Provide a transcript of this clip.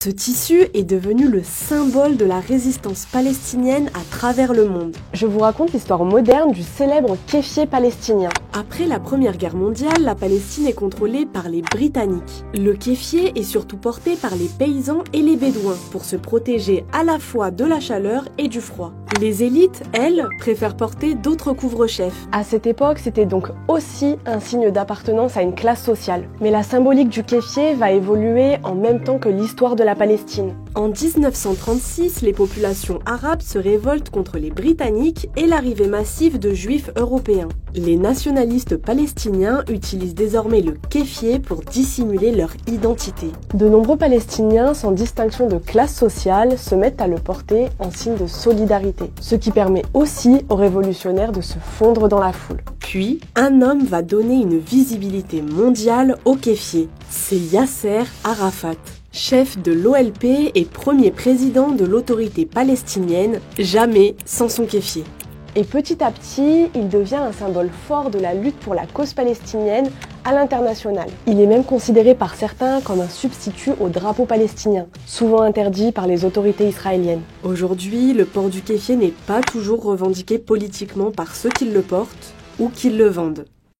Ce tissu est devenu le symbole de la résistance palestinienne à travers le monde. Je vous raconte l'histoire moderne du célèbre kéfier palestinien. Après la Première Guerre mondiale, la Palestine est contrôlée par les Britanniques. Le kéfier est surtout porté par les paysans et les bédouins pour se protéger à la fois de la chaleur et du froid. Les élites, elles, préfèrent porter d'autres couvre-chefs. À cette époque, c'était donc aussi un signe d'appartenance à une classe sociale. Mais la symbolique du kéfier va évoluer en même temps que l'histoire de la Palestine. En 1936, les populations arabes se révoltent contre les Britanniques et l'arrivée massive de Juifs européens. Les nationalistes palestiniens utilisent désormais le kéfier pour dissimuler leur identité. De nombreux Palestiniens, sans distinction de classe sociale, se mettent à le porter en signe de solidarité, ce qui permet aussi aux révolutionnaires de se fondre dans la foule. Puis, un homme va donner une visibilité mondiale au kéfier. C'est Yasser Arafat. Chef de l'OLP et premier président de l'autorité palestinienne, jamais sans son kéfier. Et petit à petit, il devient un symbole fort de la lutte pour la cause palestinienne à l'international. Il est même considéré par certains comme un substitut au drapeau palestinien, souvent interdit par les autorités israéliennes. Aujourd'hui, le port du kéfier n'est pas toujours revendiqué politiquement par ceux qui le portent ou qui le vendent.